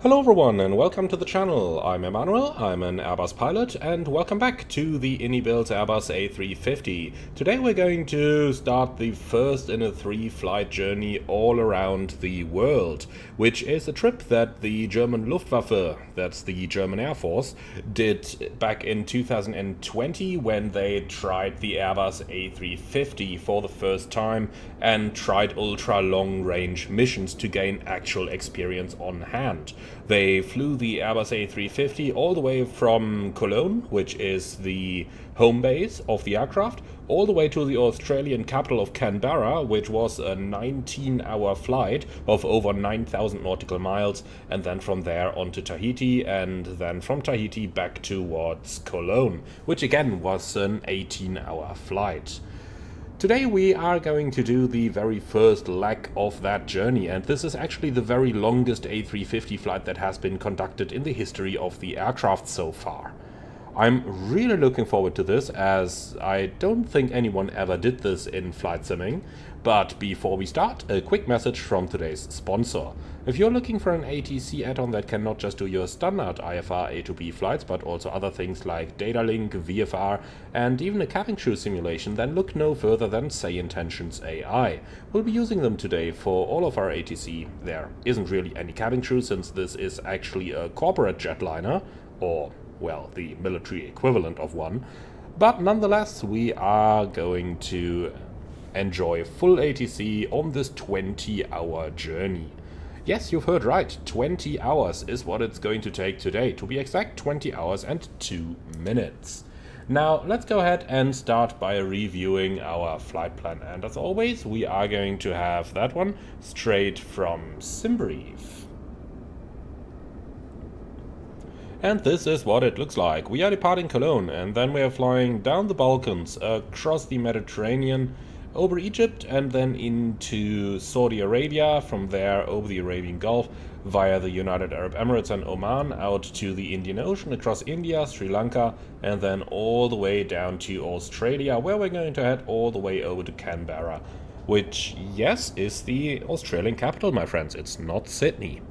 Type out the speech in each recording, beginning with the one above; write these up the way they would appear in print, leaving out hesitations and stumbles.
Hello everyone and welcome to the channel. I'm Emmanuel, I'm an Airbus pilot, and welcome back to the IndyBuild Airbus A350. Today we're going to start the first in a 3-flight journey all around the world, which is a trip that the German Luftwaffe, that's the German Air Force, did back in 2020 when they tried the Airbus A350 for the first time and tried ultra long range missions to gain actual experience on hand. They flew the Airbus A350 all the way from Cologne, which is the home base of the aircraft, all the way to the Australian capital of Canberra, which was a 19-hour flight of over 9,000 nautical miles, and then from there on to Tahiti, and then from Tahiti back towards Cologne, which again was an 18-hour flight. Today we are going to do the very first leg of that journey, and this is actually the very longest A350 flight that has been conducted in the history of the aircraft so far. I'm really looking forward to this, as I don't think anyone ever did this in flight simming. But before we start, a quick message from today's sponsor. If you're looking for an ATC add-on that can not just do your standard IFR A to B flights, but also other things like data link, VFR, and even a cabin crew simulation, then look no further than Say Intentions AI. We'll be using them today for all of our ATC. There isn't really any cabin crew, since this is actually a corporate jetliner, or well, the military equivalent of one. But nonetheless, we are going to enjoy full ATC on this 20-hour journey. Yes, you've heard right, 20 hours is what it's going to take today. To be exact, 20 hours and 2 minutes. Now, let's go ahead and start by reviewing our flight plan. And as always, we are going to have that one straight from SimBrief. And this is what it looks like. We are departing Cologne, and then we are flying down the Balkans, across the Mediterranean, over Egypt, and then into Saudi Arabia, from there over the Arabian Gulf, via the United Arab Emirates and Oman, out to the Indian Ocean, across India, Sri Lanka, and then all the way down to Australia, where we're going to head all the way over to Canberra, which, yes, is the Australian capital, my friends. It's not Sydney.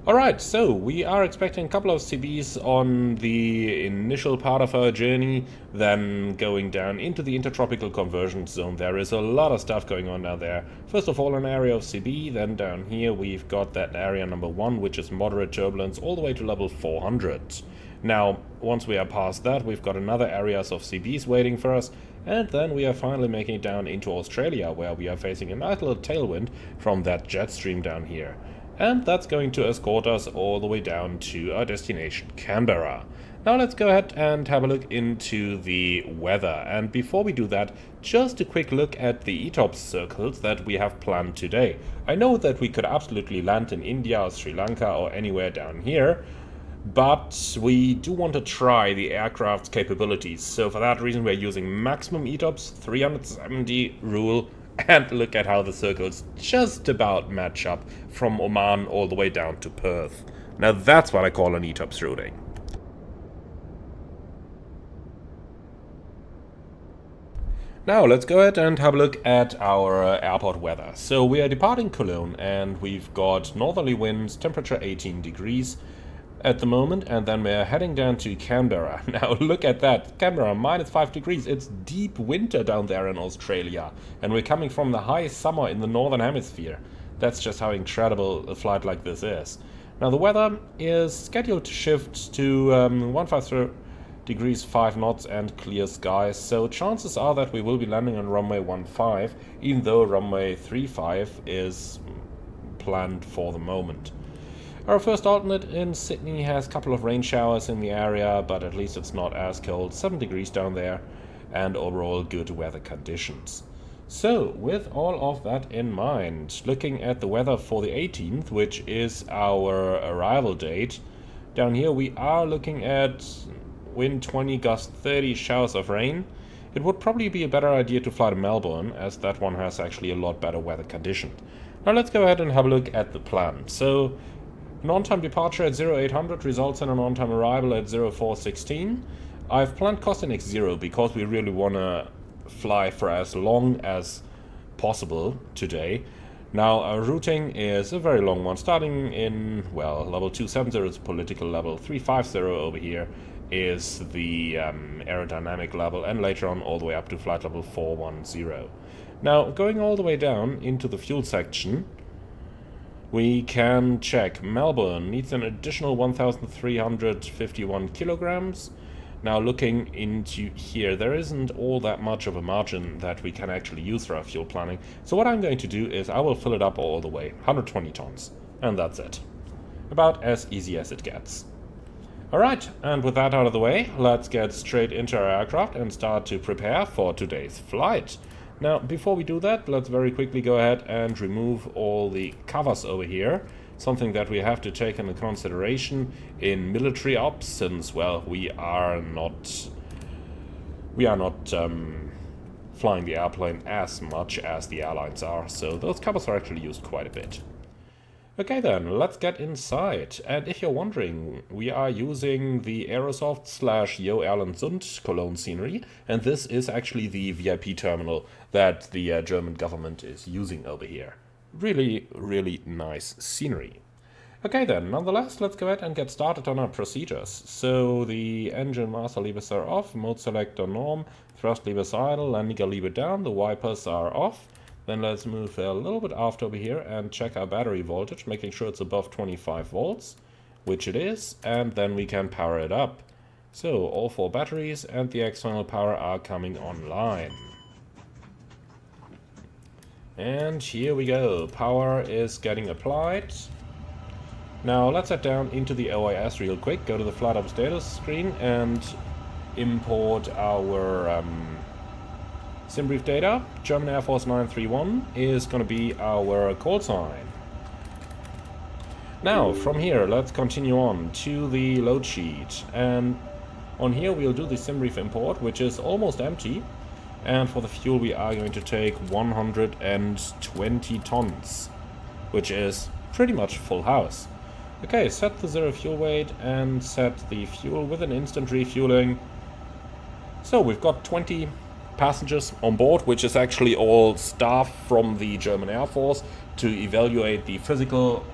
Alright, so we are expecting a couple of CBs on the initial part of our journey, then going down into the intertropical convergence zone. There is a lot of stuff going on down there. First of all, an area of CB, then down here we've got that area number 1, which is moderate turbulence, all the way to level 400. Now, once we are past that, we've got another areas of CBs waiting for us, and then we are finally making it down into Australia, where we are facing a nice little tailwind from that jet stream down here. And that's going to escort us all the way down to our destination, Canberra. Now let's go ahead and have a look into the weather. And before we do that, just a quick look at the ETOPS circles that we have planned today. I know that we could absolutely land in India or Sri Lanka or anywhere down here, but we do want to try the aircraft's capabilities. So for that reason, we're using maximum ETOPS 370 rule. And look at how the circles just about match up from Oman all the way down to Perth. Now that's what I call an ETOPS routing. Now let's go ahead and have a look at our airport weather. So we are departing Cologne, and we've got northerly winds, temperature 18 degrees at the moment, and then we're heading down to Canberra. Now look at that, Canberra, -5 degrees. It's deep winter down there in Australia, and we're coming from the high summer in the northern hemisphere. That's just how incredible a flight like this is. Now the weather is scheduled to shift to 150 degrees 5 knots and clear skies, so chances are that we will be landing on runway 15, even though runway 35 is planned for the moment. Our first alternate in Sydney has a couple of rain showers in the area, but at least it's not as cold, 7 degrees down there, and overall good weather conditions. So, with all of that in mind, looking at the weather for the 18th, which is our arrival date, down here we are looking at wind 20, gust 30, showers of rain. It would probably be a better idea to fly to Melbourne, as that one has actually a lot better weather conditions. Now let's go ahead and have a look at the plan. So, an on-time departure at 0800 results in an on-time arrival at 0416. I've planned cost index 0 because we really want to fly for as long as possible today. Now, our routing is a very long one, starting in, well, level 270 is political level, 350 over here is the aerodynamic level, and later on all the way up to flight level 410. Now, going all the way down into the fuel section, we can check Melbourne needs an additional 1,351 kilograms. Now looking into here, there isn't all that much of a margin that we can actually use for our fuel planning. So what I'm going to do is I will fill it up all the way, 120 tons, and that's it. About as easy as it gets. Alright, and with that out of the way, let's get straight into our aircraft and start to prepare for today's flight. Now, before we do that, let's very quickly go ahead and remove all the covers over here. Something that we have to take into consideration in military ops, since, well, we are not flying the airplane as much as the airlines are, so those covers are actually used quite a bit. Okay then, let's get inside. And if you're wondering, we are using the Aerosoft/Yo Erlandsund Cologne scenery, and this is actually the VIP terminal that the German government is using over here. Really, really nice scenery. Okay then, nonetheless, let's go ahead and get started on our procedures. So the engine master levers are off, mode selector norm, thrust levers idle, landing gear lever down, the wipers are off. Then let's move a little bit after over here and check our battery voltage, making sure it's above 25 volts, which it is, and then we can power it up. So all 4 batteries and the external power are coming online. And here we go, power is getting applied. Now let's head down into the OIS real quick, go to the flight up status screen and import our SimBrief data. German Air Force 931 is going to be our call sign. Now from here let's continue on to the load sheet, and on here we'll do the SimBrief import, which is almost empty. And for the fuel we are going to take 120 tons, which is pretty much full house. Okay, set the 0 fuel weight and set the fuel with an instant refueling. So we've got 20 passengers on board, which is actually all staff from the German Air Force to evaluate the physical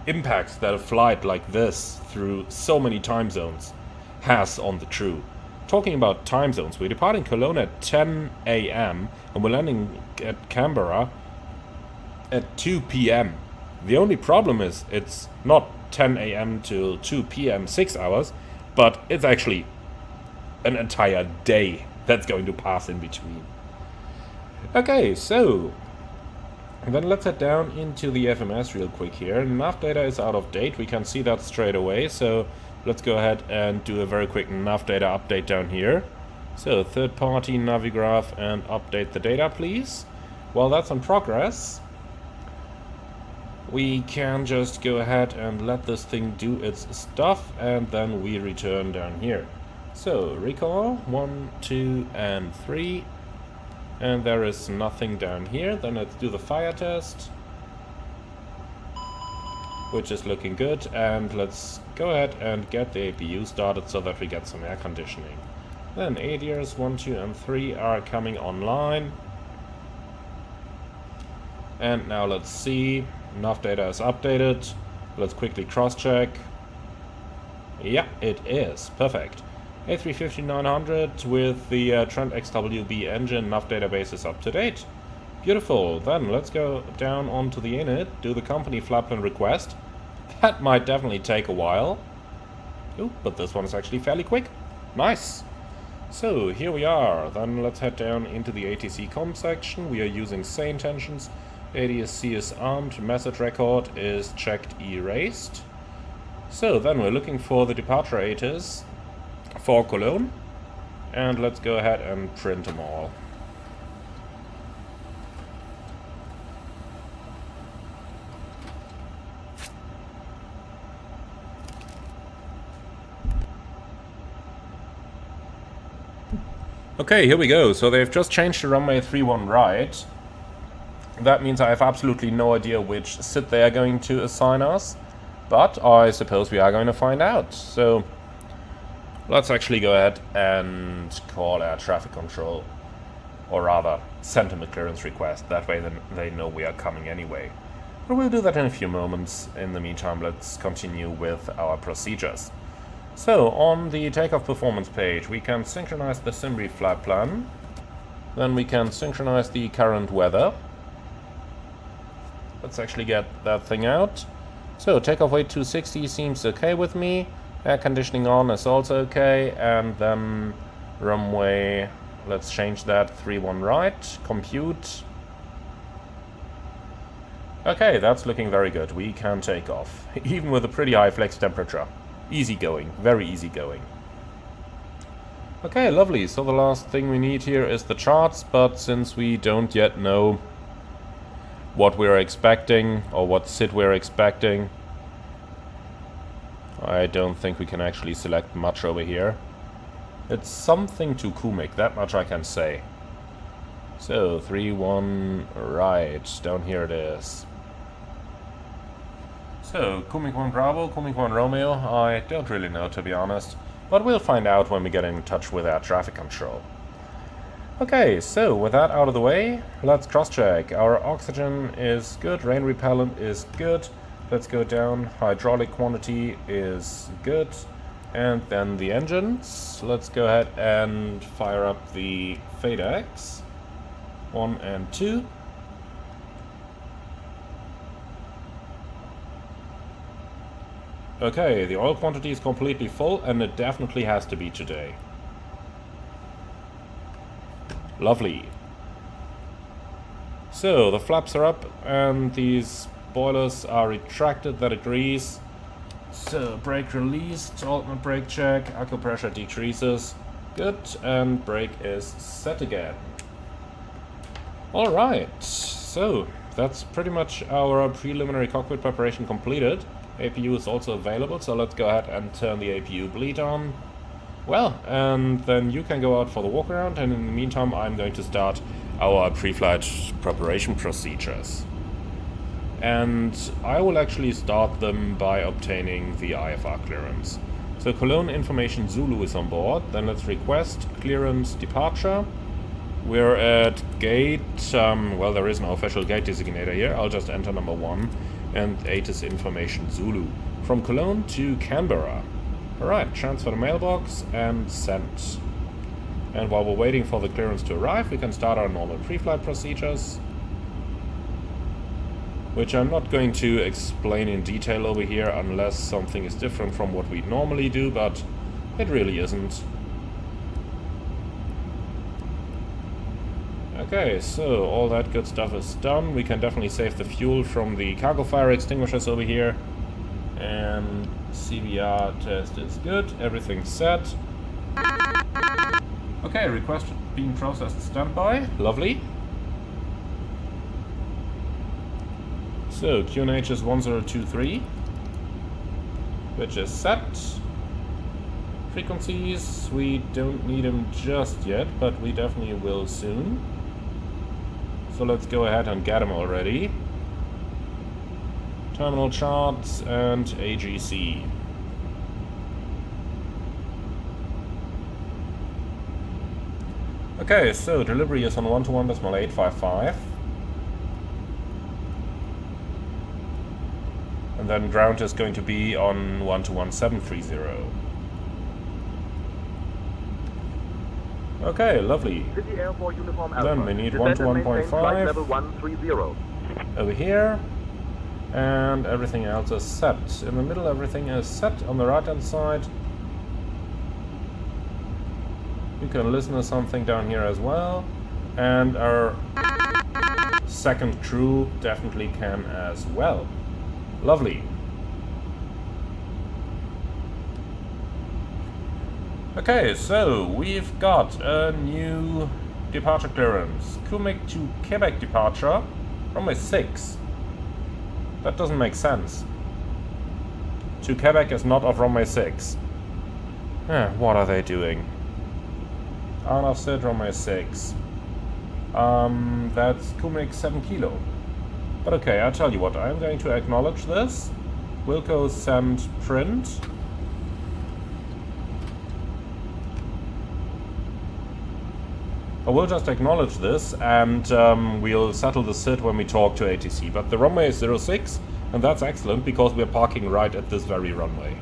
impacts that a flight like this through so many time zones has on the crew. Talking about time zones, we're departing Cologne at 10 AM and we're landing at Canberra at 2 PM. The only problem is it's not 10 AM till 2 PM, 6 hours, but it's actually an entire day that's going to pass in between. Okay, so then let's head down into the FMS real quick here. Nav data is out of date, we can see that straight away, so let's go ahead and do a very quick nav data update down here. So third party Navigraph and update the data please. While that's in progress, we can just go ahead and let this thing do its stuff, and then we return down here. So recall 1, 2 and 3, and there is nothing down here. Then let's do the fire test, which is looking good, and let's go ahead and get the APU started so that we get some air conditioning. Then ADRs 1, 2 and 3 are coming online. And now let's see, nav data is updated. Let's quickly cross-check. Yeah, it is. Perfect. A350-900 with the Trent XWB engine, nav database is up to date. Beautiful. Then let's go down onto the init, do the company flight request. That might definitely take a while. Ooh, but this one is actually fairly quick. Nice. So here we are. Then let's head down into the ATC comm section. We are using sane tensions. ADSC is armed. Message record is checked, erased. So then we're looking for the departure ATIS for Cologne. And let's go ahead and print them all. Okay, here we go. So they've just changed the runway 31 right. That means I have absolutely no idea which SID they are going to assign us, but I suppose we are going to find out. So let's actually go ahead and call air traffic control. or rather send him a clearance request. That way then they know we are coming anyway. But we'll do that in a few moments. In the meantime, let's continue with our procedures. So, on the takeoff performance page, we can synchronize the SimReef flight plan. Then we can synchronize the current weather. Let's actually get that thing out. So, takeoff weight 260 seems okay with me. Air conditioning on is also okay. And then runway, let's change that 31 right. Compute. Okay, that's looking very good. We can take off. Even with a pretty high flex temperature. Easy going, very easy going. Okay, lovely. So the last thing we need here is the charts, but since we don't yet know what we're expecting or what SID we're expecting, I don't think we can actually select much over here. It's something to Kumik, that much I can say. So, 3-1 right, down here it is. So, Kumik 1 Bravo, Kumik 1 Romeo, I don't really know to be honest. But we'll find out when we get in touch with our traffic control. Okay, so with that out of the way, let's cross-check. Our oxygen is good, rain repellent is good. Let's go down, hydraulic quantity is good. And then the engines. Let's go ahead and fire up the FADEX. 1 and 2. Okay, the oil quantity is completely full, and it definitely has to be today. Lovely. So, the flaps are up, and these boilers are retracted, that agrees. So, brake released, alternate brake check, accu pressure decreases. Good, and brake is set again. Alright, so that's pretty much our preliminary cockpit preparation completed. APU is also available, so let's go ahead and turn the APU bleed on. Well, and then you can go out for the walk around, and in the meantime I'm going to start our pre-flight preparation procedures. And I will actually start them by obtaining the IFR clearance. So Cologne Information Zulu is on board, then let's request clearance departure. We're at gate, well, there is no official gate designator here, I'll just enter number 1, and 8 is Information Zulu. From Cologne to Canberra. Alright, transfer the mailbox and send. And while we're waiting for the clearance to arrive, we can start our normal pre-flight procedures, which I'm not going to explain in detail over here unless something is different from what we normally do, but it really isn't. Okay, so all that good stuff is done. We can definitely save the fuel from the cargo fire extinguishers over here. And CBR test is good. Everything's set. Okay, request being processed standby. Lovely. So, QNH is 1023, which is set. Frequencies, we don't need them just yet, but we definitely will soon. So let's go ahead and get them already. Terminal charts and AGC. Okay, so delivery is on 121.855. And then ground is going to be on 121.730. Okay, lovely. Then we need 121.5 level 130 over here, and everything else is set. In the middle, everything is set. On the right hand side, you can listen to something down here as well, and our second crew definitely can as well. Lovely. Okay, so we've got a new departure clearance. Kumik to Quebec departure, runway 6. That doesn't make sense. To Quebec is not off runway 6. What are they doing? On offset runway 6. That's Kumik 7 kilo. But okay, I'll tell you what, I'm going to acknowledge this. Wilco send print. I will just acknowledge this, and we'll settle the SID when we talk to ATC. But the runway is 06, and that's excellent because we're parking right at this very runway.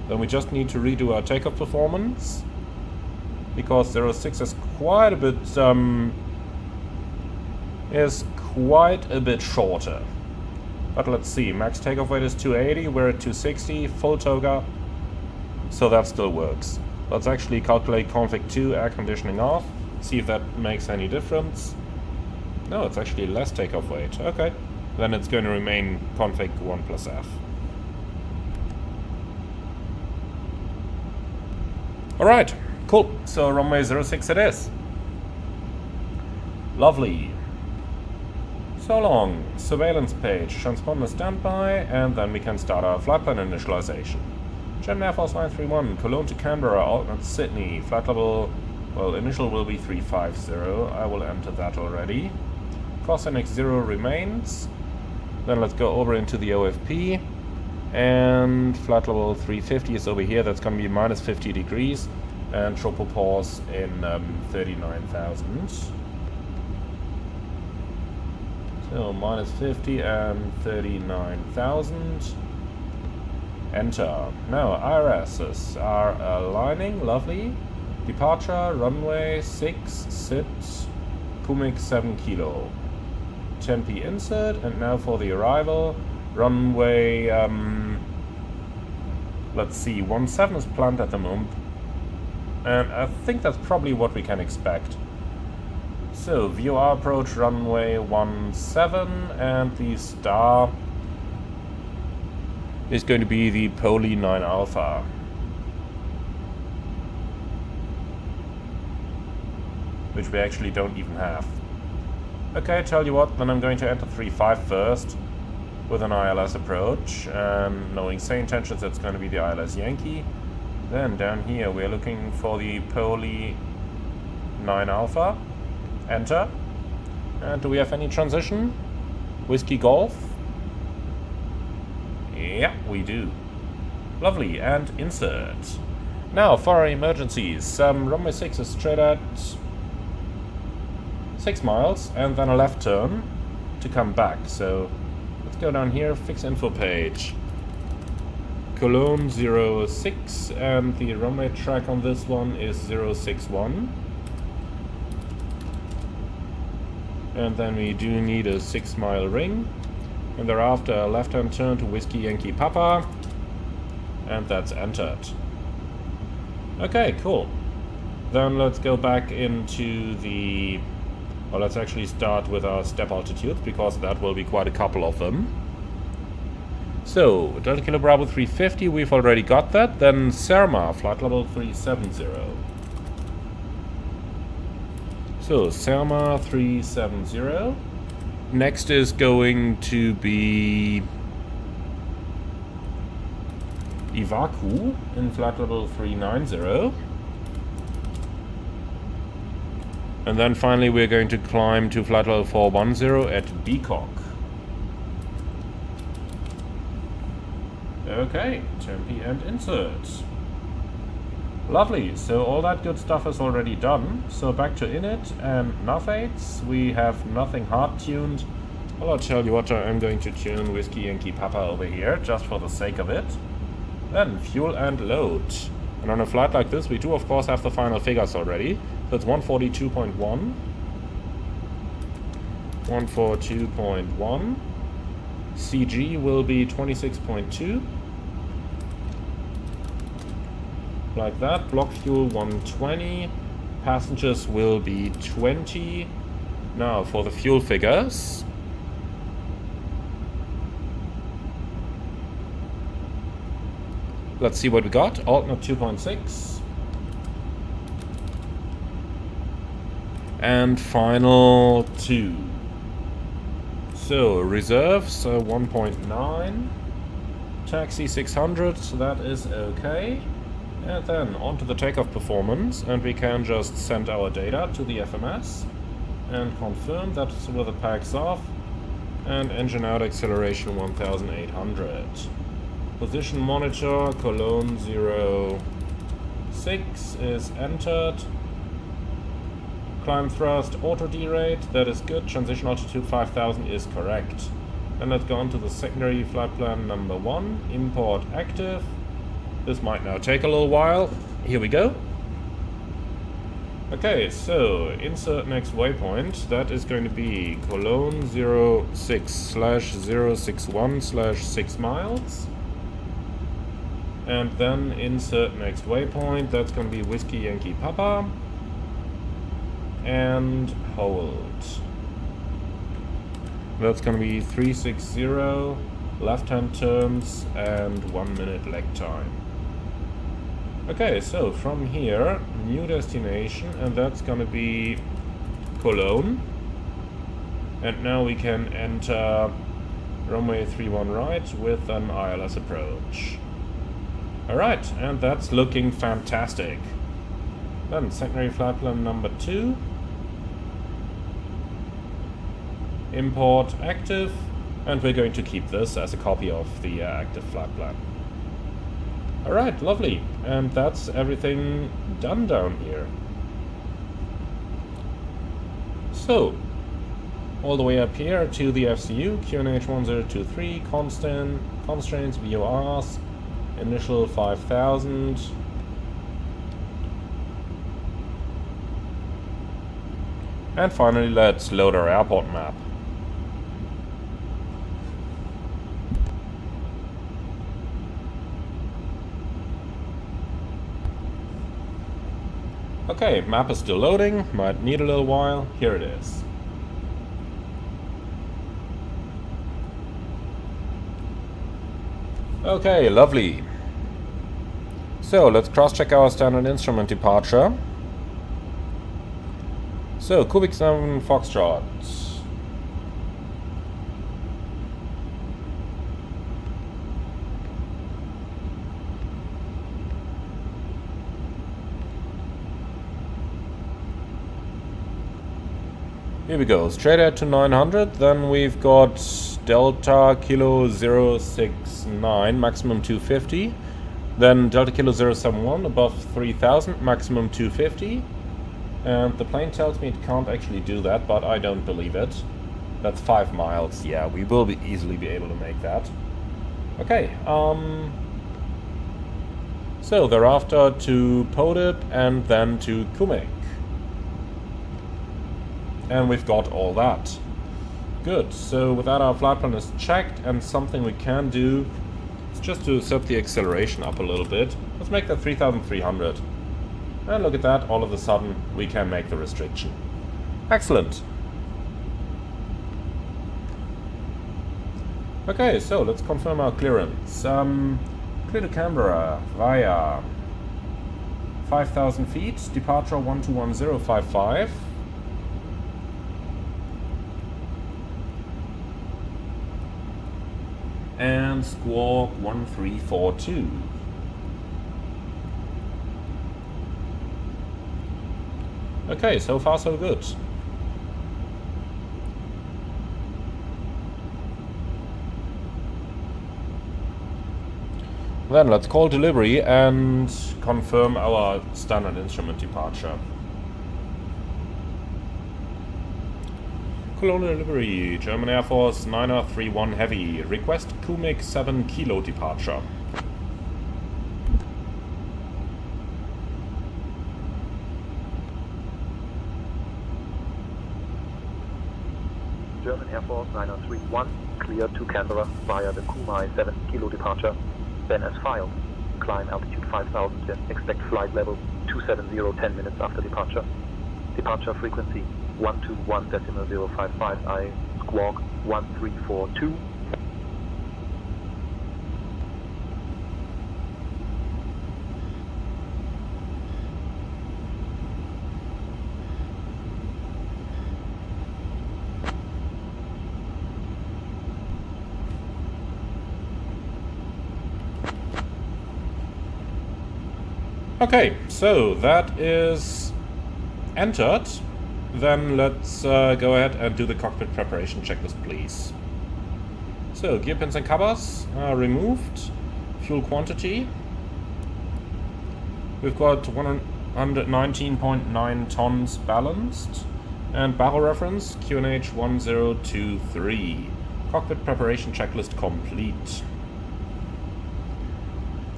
Then we just need to redo our takeoff performance, because 06 is quite a bit shorter. But let's see, max takeoff weight is 280, we're at 260, full toga, so that still works. Let's actually calculate config 2, air conditioning off, see if that makes any difference. No, it's actually less takeoff weight. Okay, then it's going to remain config 1 plus F. Alright, cool. So runway 06 it is. Lovely. So long. Surveillance page. Transponder standby, and then we can start our flight plan initialization. German Air Force 931, Cologne to Canberra, alternate Sydney. Flight level, well, initial will be 350. I will enter that already. Cross NX0 remains. Then let's go over into the OFP. And flight level 350 is over here. That's going to be minus 50 degrees. And tropopause in 39,000. So minus 50 and 39,000. Enter. Now IRSs are aligning. Lovely. Departure runway 6, sit, Kumik 7 kilo. Tempe insert, and now for the arrival. Runway, let's see, 17 is planned at the moment. And I think that's probably what we can expect. So, view our approach runway 17, and the star is going to be the Poli 9 Alpha. Which we actually don't even have. Okay, tell you what, then I'm going to enter 35 first with an ILS approach, and knowing same intentions, that's going to be the ILS Yankee. Then down here we're looking for the Poli 9 Alpha. Enter. And do we have any transition? Whiskey Golf? Yeah, we do. Lovely, and insert. Now for our emergencies. Runway 6 is straight at 6 miles, and then a left turn to come back. So let's go down here, fix info page. Cologne 06, and the runway track on this one is 061. And then we do need a 6-mile ring, and thereafter a left-hand turn to Whiskey Yankee Papa, and that's entered. Okay, cool. Then let's go back into the... Well, let's actually start with our step altitudes, because that will be quite a couple of them. So, Delta Kilo Bravo 350, we've already got that. Then Serma, flight level 370. So, Serma 370. Next is going to be Iwaku in flight level 390. And then finally we're going to climb to flight level 410 at Beacock. Okay, Tempe and insert. Lovely, so all that good stuff is already done. So back to init and navigates. We have nothing hard tuned. Well, I'll tell you what, I'm going to tune Whiskey Yankee Papa over here, just for the sake of it. Then fuel and load. And on a flight like this, we do of course have the final figures already. So it's 142.1. 142.1. CG will be 26.2. Like that. Block fuel 120. Passengers will be 20. Now for the fuel figures. Let's see what we got. Alternate 2.6. And final 2. So reserves 1.9. Taxi 600, so that is okay. And then onto the takeoff performance, and we can just send our data to the FMS and confirm that with the packs off, and engine out acceleration 1800. Position monitor Cologne 06 is entered, Climb thrust, auto derate, that is good. Transition altitude 5000 is correct. Then let's go on to the secondary flight plan number 1. Import active. This might now take a little while. Here we go. Okay, so insert next waypoint. That is going to be Cologne 06/061/6 miles. And then insert next waypoint. That's going to be Whiskey Yankee Papa. And hold. That's going to be 360, left-hand turns, and 1 minute leg time. Okay, so from here, new destination, and that's going to be Cologne. And now we can enter runway 31 right with an ILS approach. Alright, and that's looking fantastic. Then secondary flight plan number 2. Import active, and we're going to keep this as a copy of the active flight plan. Alright, lovely. And that's everything done down here. So, all the way up here to the FCU, QNH 1023, constraints, VORs, initial 5000. And finally, let's load our airport map. Okay, map is still loading, might need a little while. Here it is. Okay, lovely. So, let's cross-check our standard instrument departure. So, Cubic 7 Foxtrot. Here we go, straight ahead to 900, then we've got Delta Kilo 069, maximum 250, then Delta Kilo 071, above 3000, maximum 250, and the plane tells me it can't actually do that, but I don't believe it. That's 5 miles, yeah, we will easily be able to make that. Okay, so thereafter to Podip and then to Kumek. And we've got all that. Good, so with that our flight plan is checked, and something we can do is just to set the acceleration up a little bit. Let's make that 3300. And look at that, all of a sudden we can make the restriction. Excellent. Okay, so let's confirm our clearance. Clear to Canberra via 5000 feet, departure 121055. And squawk 1342. Okay, so far so good. Then let's call delivery and confirm our standard instrument departure. Cologne delivery, German Air Force 9031 Heavy, request Kumek 7 Kilo departure. German Air Force 9031, clear to Canberra via the Kumai 7 Kilo departure, then as filed. Climb altitude 5000 and expect flight level 270 10 minutes after departure. Departure frequency 121.055, I squawk 1342. Okay, so that is entered. Then let's go ahead and do the cockpit preparation checklist, please. So, gear pins and covers are removed. Fuel quantity. We've got 119.9 tons balanced. And barrel reference QNH 1023. Cockpit preparation checklist complete.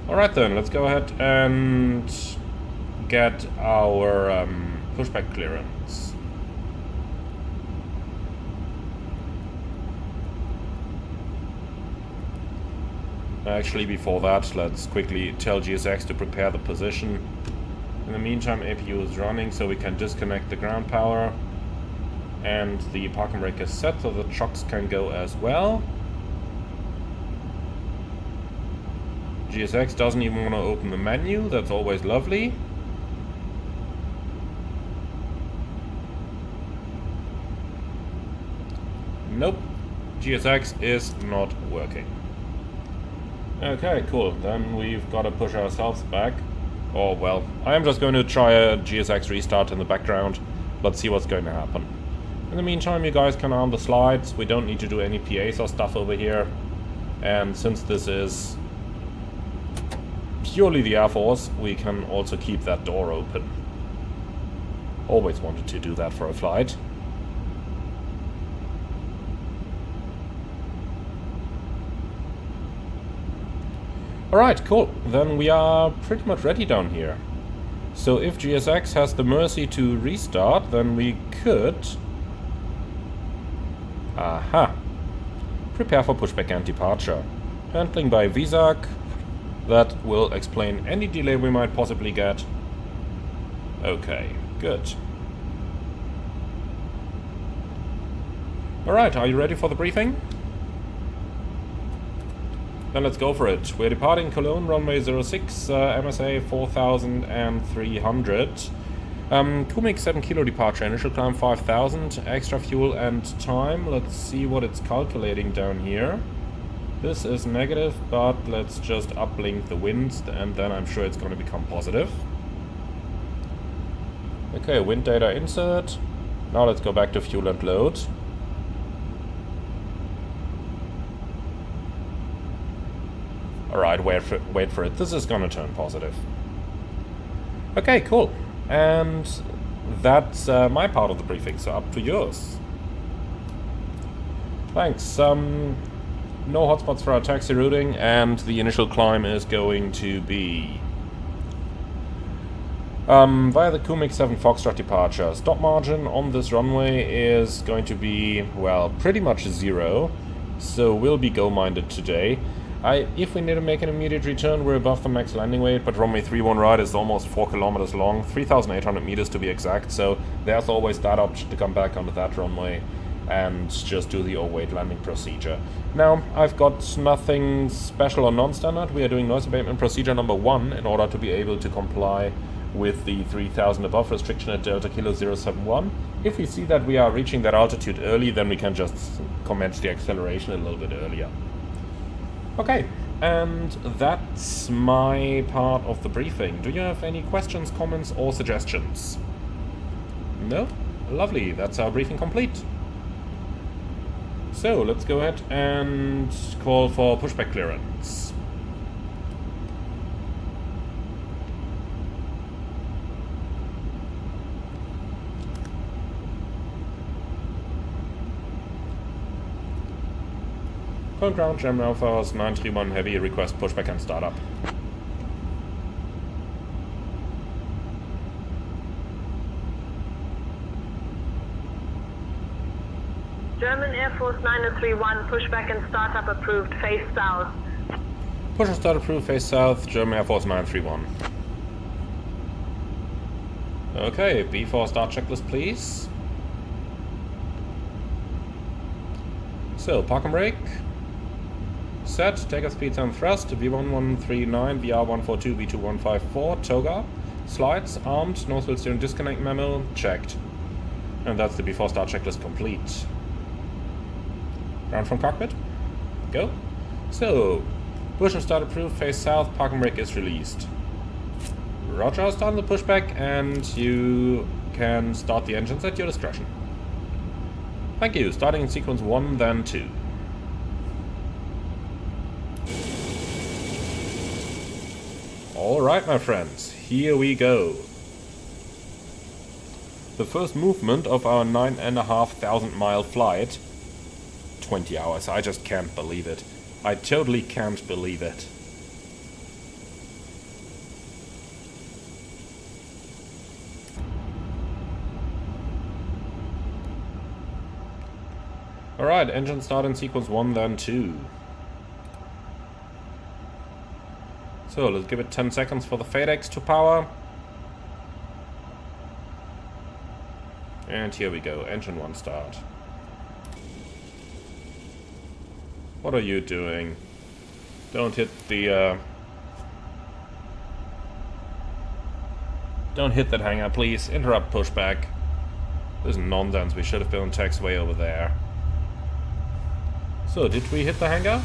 Alright then, let's go ahead and get our pushback clearance. Actually, before that, let's quickly tell GSX to prepare the position. In the meantime, APU is running, so we can disconnect the ground power. And the parking brake is set, so the chocks can go as well. GSX doesn't even want to open the menu, that's always lovely. Nope, GSX is not working. Okay, cool, then we've got to push ourselves back. Oh well, I am just going to try a GSX restart in the background. Let's see what's going to happen. In the meantime, you guys can arm the slides. We don't need to do any PAs or stuff over here. And since this is purely the Air Force, we can also keep that door open. Always wanted to do that for a flight. Alright, cool. Then we are pretty much ready down here. So if GSX has the mercy to restart, then we could... Aha! Prepare for pushback and departure. Handling by VSAC. That will explain any delay we might possibly get. Okay, good. Alright, are you ready for the briefing? Then let's go for it. We're departing Cologne, runway 06, MSA 4300. Kumik 7 kilo departure, initial climb 5000, extra fuel and time. Let's see what it's calculating down here. This is negative, but let's just uplink the winds and then I'm sure it's going to become positive. Okay, wind data insert. Now let's go back to fuel and load. Alright, wait for it. This is gonna turn positive. Okay, cool. And that's my part of the briefing, so up to yours. Thanks. No hotspots for our taxi routing, and the initial climb is going to be via the Kumik 7 Foxtrot departure. Stop margin on this runway is going to be, well, pretty much 0, so we'll be go-minded today. If we need to make an immediate return, we're above the max landing weight, but runway 31 right is almost 4 kilometers long, 3,800 meters to be exact, so there's always that option to come back onto that runway and just do the overweight landing procedure. Now, I've got nothing special or non-standard. We are doing noise abatement procedure number 1 in order to be able to comply with the 3000 above restriction at Delta Kilo 071. If we see that we are reaching that altitude early, then we can just commence the acceleration a little bit earlier. Okay, and that's my part of the briefing. Do you have any questions, comments, or suggestions? No? Lovely, that's our briefing complete. So, let's go ahead and call for pushback clearance. Current ground, German Alpha 931 Heavy, request pushback and startup. German Air Force 9031, pushback and startup approved, face south. Push and start approved, face south, German Air Force 931. Okay, B4 start checklist please. So, park and brake. Set, takeoff speeds and thrust, V1139, VR142, V2154, toga. Slides, armed, northward steering disconnect memo, checked. And that's the before start checklist complete. Ground from cockpit. Go. So, push and start approved, face south, park and brake is released. Roger, start the pushback, and you can start the engines at your discretion. Thank you. Starting in sequence 1, then 2. Alright, my friends, here we go. The first movement of our 9,500 mile flight. 20 hours. I just can't believe it. I totally can't believe it. Alright, engine start in sequence 1, then 2. So, let's give it 10 seconds for the FADEX to power. And here we go, engine 1 start. What are you doing? Don't hit the, Don't hit that hangar, please. Interrupt pushback. This is nonsense, we should have been on taxiway over there. So, did we hit the hangar?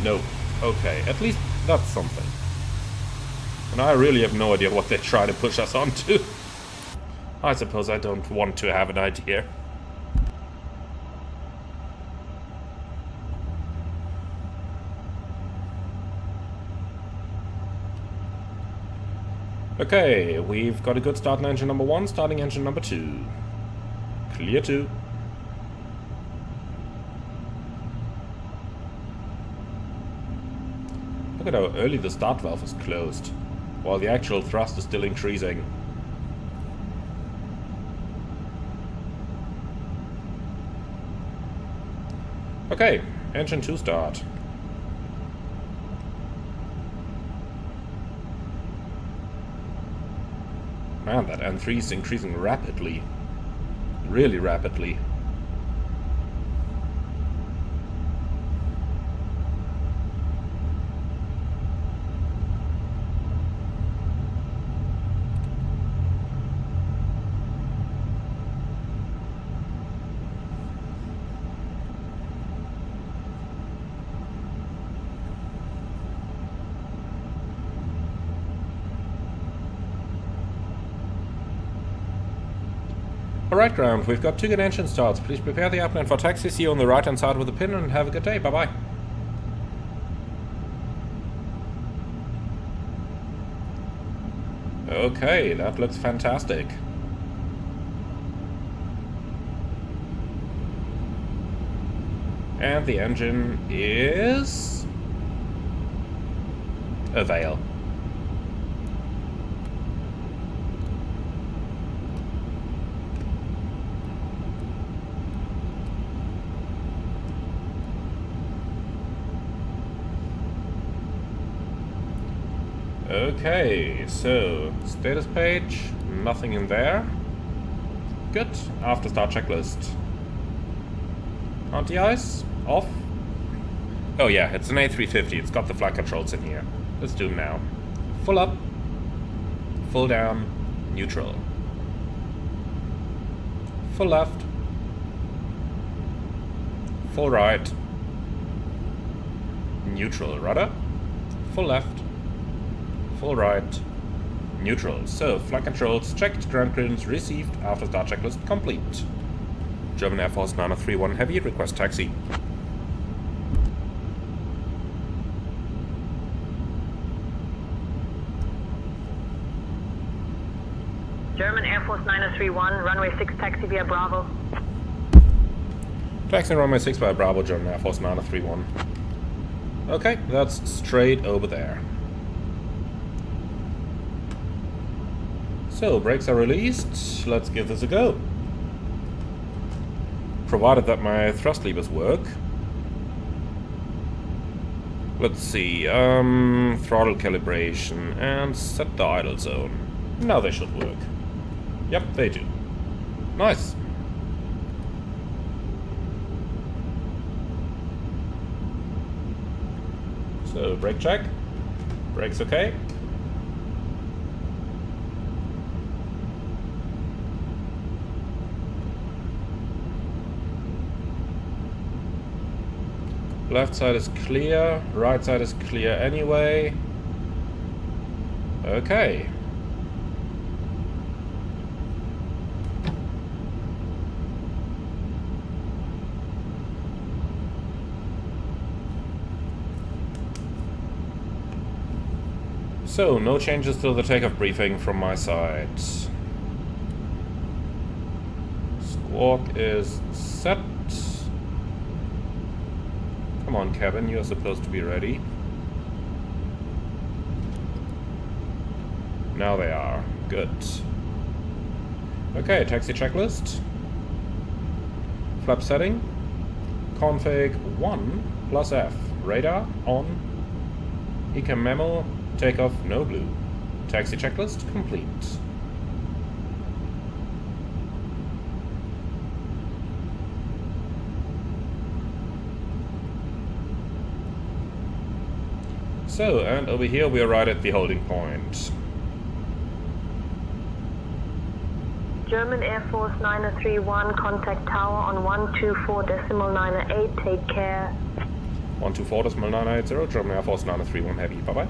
No. Okay, at least that's something. And I really have no idea what they're trying to push us onto. I suppose I don't want to have an idea. Okay, we've got a good start in engine number 1, starting engine number 2. Clear 2. Look at how early the start valve is closed, while the actual thrust is still increasing. Okay, engine 2 start. Man, that N3 is increasing rapidly. Really rapidly. Alright, ground, we've got 2 good engine starts. Please prepare the airplane for taxi. See you on the right hand side with the pin and have a good day. Bye bye. Okay, that looks fantastic. And the engine is avail. Okay, so status page, nothing in there. Good. After start checklist. Anti-ice off. Oh yeah, it's an A350. It's got the flight controls in here. Let's do them now. Full up, full down, neutral. Full left, full right, neutral. Rudder, full left, full right, neutral. So, flight controls checked, ground clearance received, after start checklist complete. German Air Force 9031 Heavy, request taxi. German Air Force 9031, runway 6 taxi via Bravo. Taxi runway 6 via Bravo, German Air Force 9031. Okay, that's straight over there. So, brakes are released. Let's give this a go. Provided that my thrust levers work. Let's see, throttle calibration and set the idle zone. Now they should work. Yep, they do. Nice. So, brake check. Brakes okay. Left side is clear, right side is clear anyway. Okay. So, no changes to the takeoff briefing from my side. Walk is set. Come on, cabin, you're supposed to be ready. Now they are. Good. Okay, taxi checklist. Flap setting. Config 1 plus F. Radar on. Ecam memo. Takeoff no blue. Taxi checklist complete. So, and over here we are right at the holding point. German Air Force 9031, contact tower on 124.908, take care. 124.980, German Air Force 9031 Heavy, bye-bye.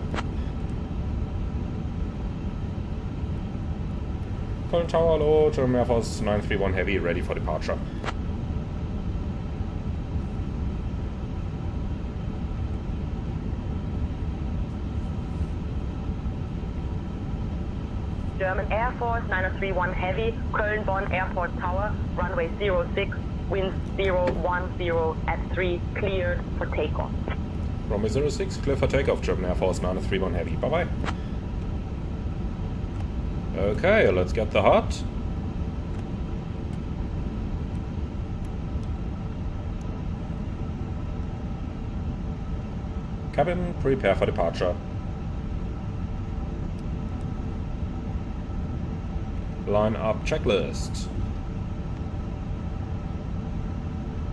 Köln Tower, hello, German Air Force 931 Heavy, ready for departure. German Air Force 9031 Heavy, Köln-Bonn Airport Tower, runway 06, winds 010 at 3, cleared for takeoff. Runway 06, clear for takeoff, German Air Force 9031 Heavy, bye-bye. Okay, let's get the hot. Cabin, prepare for departure. Line up checklist.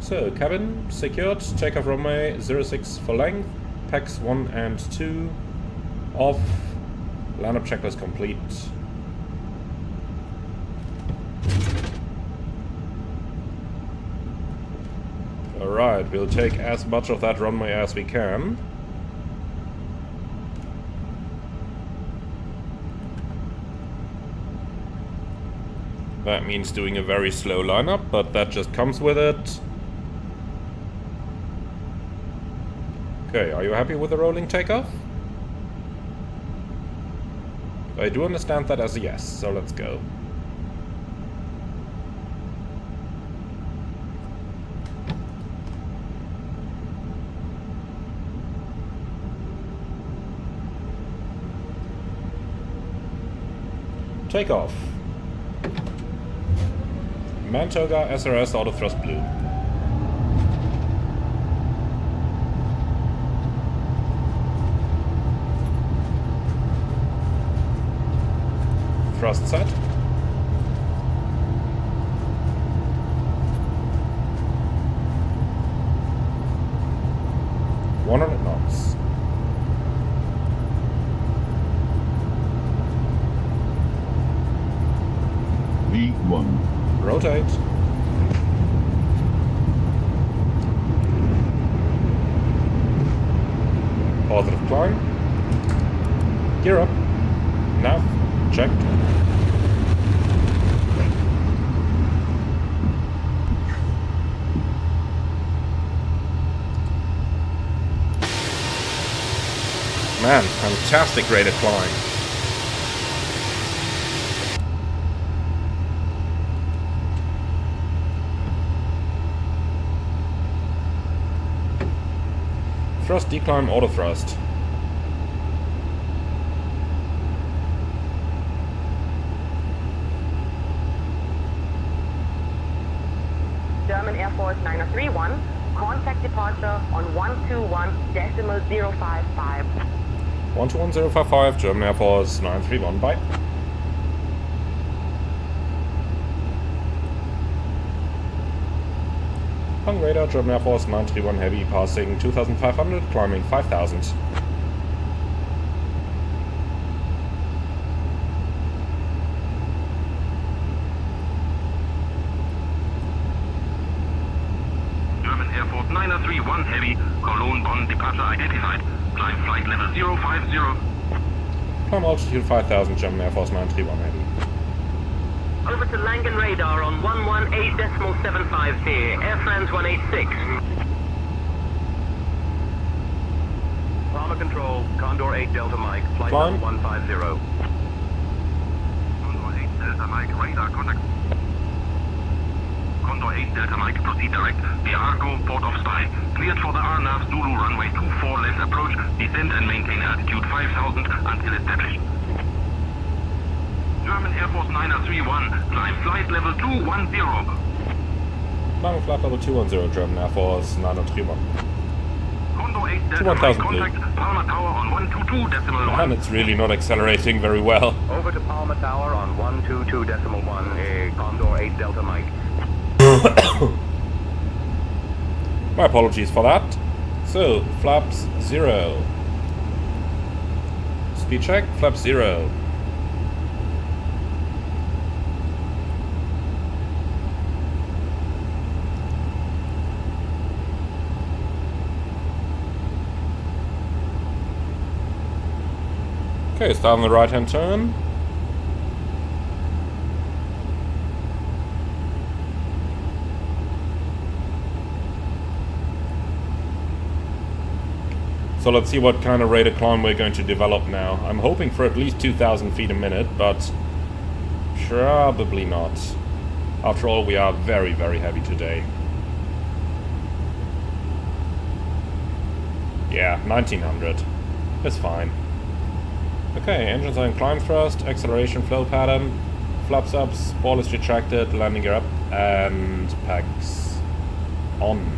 So, cabin secured, takeoff runway 06 for length, packs 1 and 2 off, line up checklist complete. Alright, we'll take as much of that runway as we can. That means doing a very slow lineup, but that just comes with it. Okay, are you happy with the rolling takeoff? I do understand that as a yes, so let's go. Takeoff. Mantoga SRS auto thrust blue. Thrust set. (100 knots). V1. Rotate. Positive climb. Gear up. Nav. Checked. Man, fantastic rate of climb. Thrust decline auto thrust. German Air Force 9031, contact departure on 121.055. 121.055, German Air Force 931, bye. Hung radar, German Air Force 931 Heavy, passing 2,500, climbing 5,000. German Air Force 931 Heavy, Cologne-Bonn departure identified. Climb flight level 050. Climb altitude 5,000, German Air Force 931 Heavy. Over to Langen radar on 118.75 here, Air France 186. Palmer Control, Condor 8 Delta Mike, flight Climb. level 150. Condor 8 Delta Mike, radar contact. Condor 8 Delta Mike, proceed direct. The Argo, port of Spy. Cleared for the RNAV Zulu runway 24 left approach. Descend and maintain altitude 5000 until established. German Air Force 931, climb flight level 210. Climb flight level 210, German Air Force 931. Condor 8 Delta 1000 Mike, blue. contact Palmer Tower on 122.1. And it's really not accelerating very well. Over to Palmer Tower on 122.1, Condor 8 Delta Mike. My apologies for that. So, flaps 0. Speed check, flaps 0. Okay, start on the right hand turn. So let's see what kind of rate of climb we're going to develop now. I'm hoping for at least 2,000 feet a minute, but probably not. After all, we are very, very heavy today. Yeah, 1900. That's fine. Okay, engines are in climb thrust, acceleration flow pattern, flaps up, ball is retracted, landing gear up, and packs on.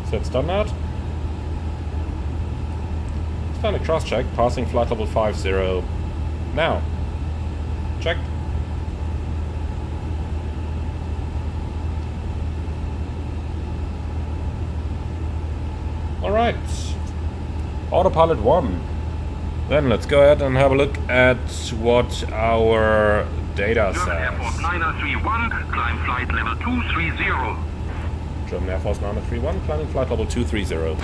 So it's done that. Standard cross check, passing flight level 50. Now, check. Alright. Autopilot 1. Then let's go ahead and have a look at what our data German Air Force says. 931, climb flight level 230. German Air Force 931, climbing flight level 230.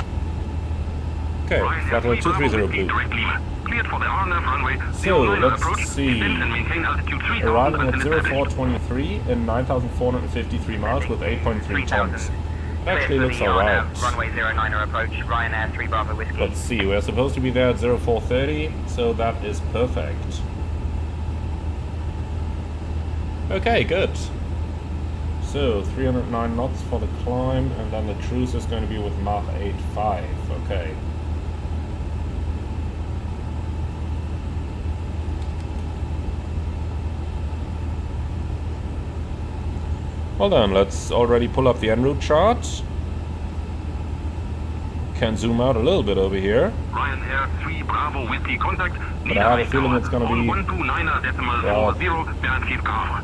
Okay, Ryan flight level Air 230 blue. blue. Direct Lima. Cleared for the RNAV runway. So, 09 let's approach. see. Descend and maintain altitude 3000 Arriving at until established. 0423 in 9,453 miles with 8.3 tons. It actually looks alright. Runway 09er approach, Ryanair 3 Bravo Whiskey. Let's see, we're supposed to be there at 0430, so that is perfect. Okay, good. So, 309 knots for the climb, and then the cruise is going to be with Mach 8.5. Okay. Well then, let's already pull up the en route chart. Can zoom out a little bit over here. Ryanair 3 Bravo Whiskey contact. But I have a feeling it's gonna be, 129.040.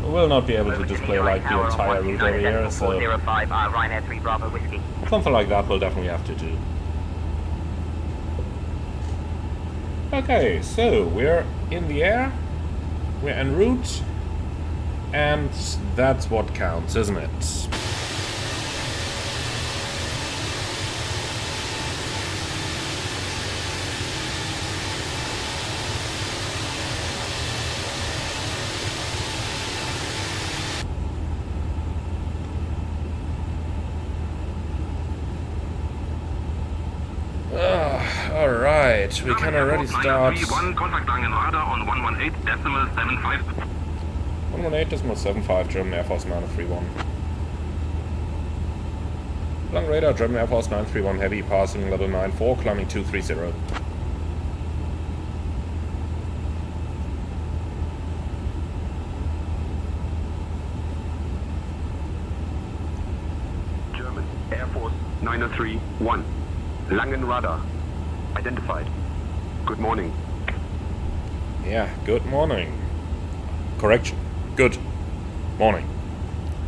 we'll not be able to display like the entire route over here, so 405, Ryanair 3 Bravo Whiskey. something like that we'll definitely have to do. Okay, so we're in the air, we're en route, and that's what counts, isn't it? Alright, we can already start. 931, contact Langen radar on 118.75. 118.75, German Air Force 931. Long radar, German Air Force 931 Heavy, passing level 94, climbing 230. German Air Force 931. Langen radar. Identified. Good morning. Yeah, good morning. Correction. Good morning.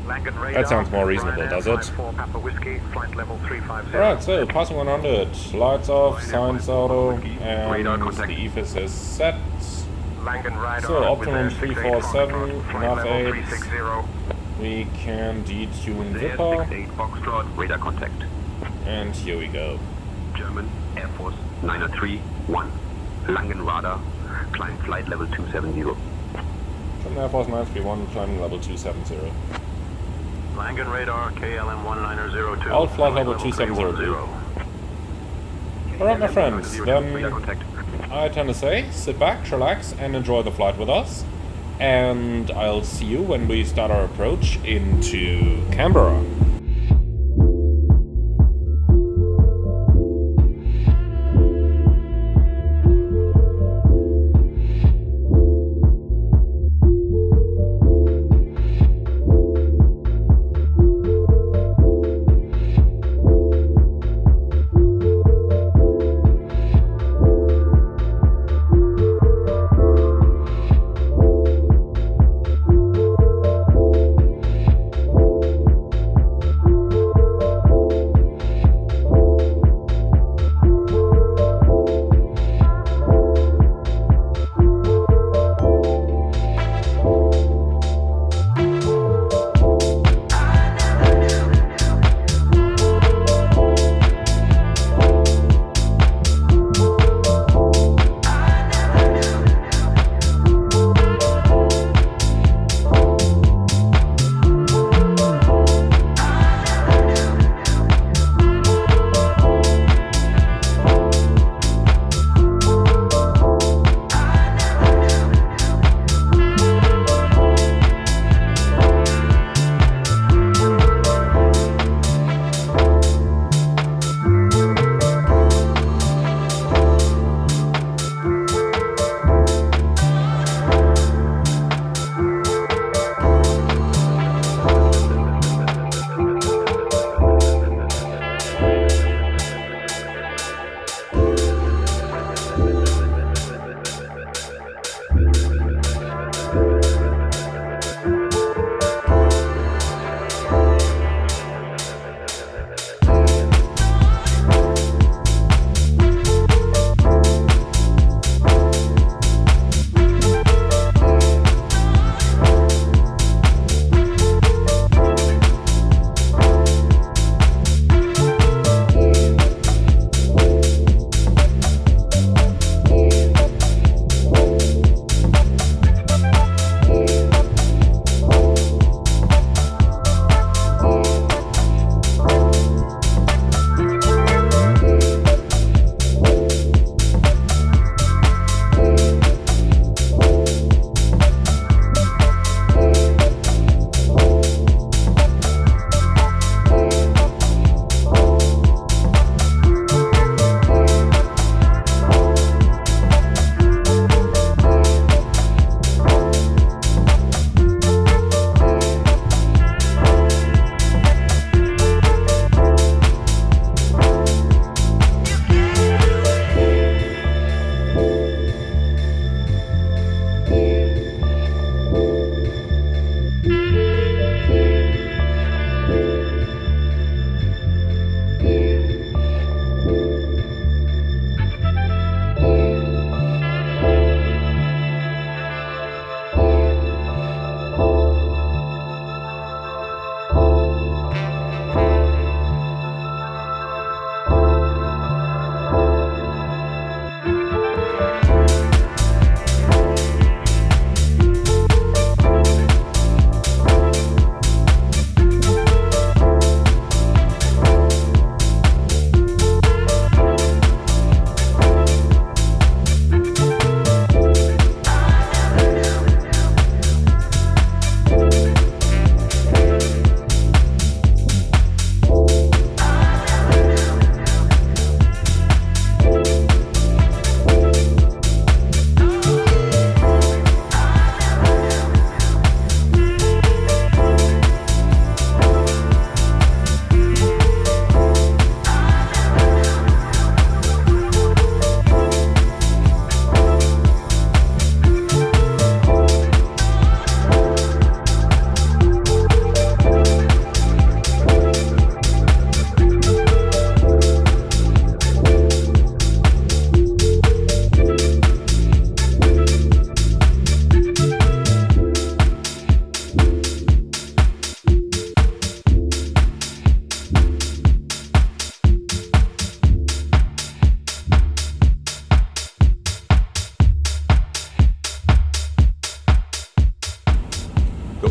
Langen radar. That sounds more reasonable, Ryanair does it? 54 Papa Whiskey, flight level 350. Alright, so passing 100. Lights off, Ryanair signs 54 auto, Whiskey, and radar the contact. EFIS is set. Langen radar. So, optimum with a 68 347, Foxtrot, flight nav level 8. 360. We can detune The Zipper, 68 Foxtrot, radar contact. and here we go. German Air Force 931. Langen radar. Climb flight level 270. German Air Force 931, climbing level 270. Langan radar, KLM 1902. Alt flight level 2702. Alright, my friends, then I tend to say, sit back, relax, and enjoy the flight with us. And I'll see you when we start our approach into Canberra.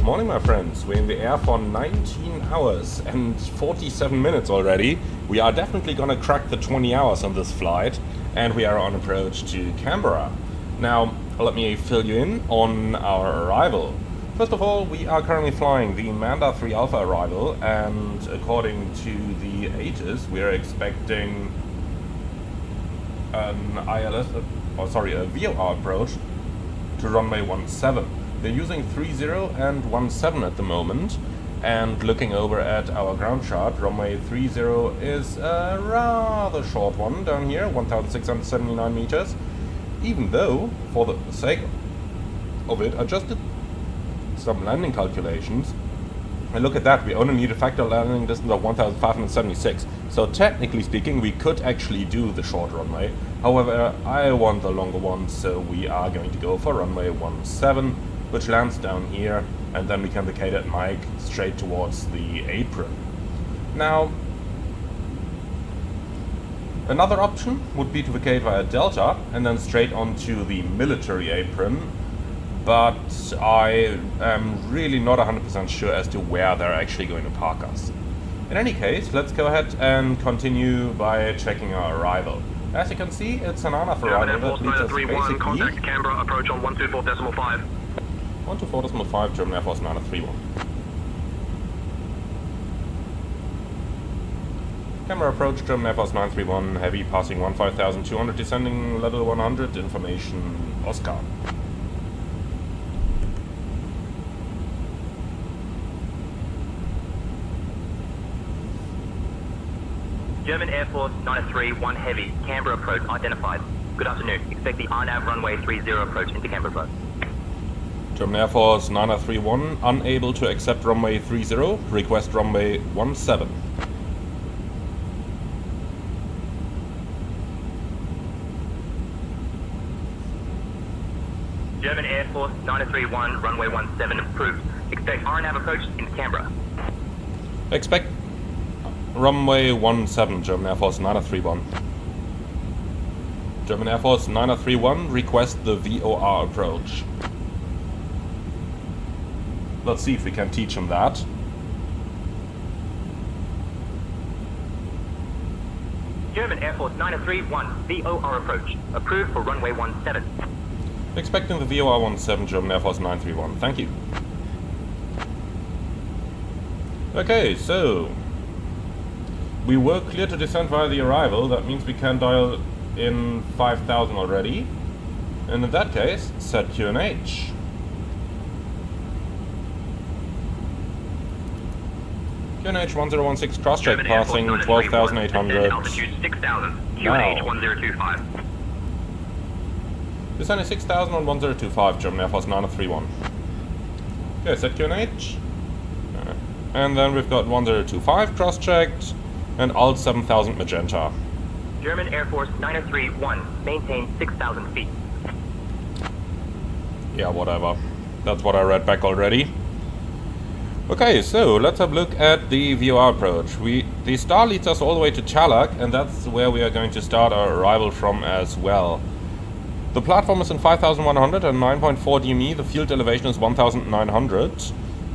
morning, my friends. We're in the air for 19 hours and 47 minutes already. We are definitely gonna crack the 20 hours on this flight, and we are on approach to Canberra. Now, let me fill you in on our arrival. First of all, we are currently flying the Manda 3 Alpha arrival, and according to the Asus, we are expecting an a VOR approach to runway 17. They're using 30 and 17 at the moment, and looking over at our ground chart, runway 30 is a rather short one down here, 1,679 meters, even though, for the sake of it, I just did some landing calculations, and look at that, we only need a factor landing distance of 1,576, so technically speaking we could actually do the short runway. However, I want the longer one, so we are going to go for runway 17, which lands down here, and then we can vacate at Mike straight towards the apron. Now, another option would be to vacate via Delta and then straight onto the military apron, but I am really not 100% sure as to where they're actually going to park us. In any case, let's go ahead and continue by checking our arrival. As you can see, it's an ANAF arrival that leads us basically... Contact Canberra, approach on 124.5. 124.5, German Air Force 931. Canberra approach, German Air Force 931, heavy passing 15,200, descending level 100, information Oscar. German Air Force 931 Heavy, Canberra approach identified. Good afternoon. Expect the RNAV runway 30 approach into Canberra. German Air Force 931, unable to accept runway 30, request runway 17. German Air Force 931 runway 17 approved. Expect RNAV approach into Canberra. Expect runway 17, German Air Force 931. German Air Force 931, request the VOR approach. Let's see if we can teach him that. German Air Force 931 VOR approach. Approved for runway 17. Expecting the VOR 17, German Air Force 931. Thank you. Okay, so we were clear to descend via the arrival. That means we can dial in 5,000 already. And in that case, set QNH. QNH 1016 cross-check passing 12,800. Altitude 6,000. QNH 1025. Descending 6,000 on 1025, German Air Force 931. Okay, set QNH. And then we've got 1025 cross-checked. And alt 7,000 magenta. German Air Force 931, maintain 6,000 feet. Yeah, whatever. That's what I read back already. Okay, so let's have a look at the VOR approach. The star leads us all the way to Chalak, and that's where we are going to start our arrival from as well. The platform is in 5,100 and 9.4 DME. The field elevation is 1,900.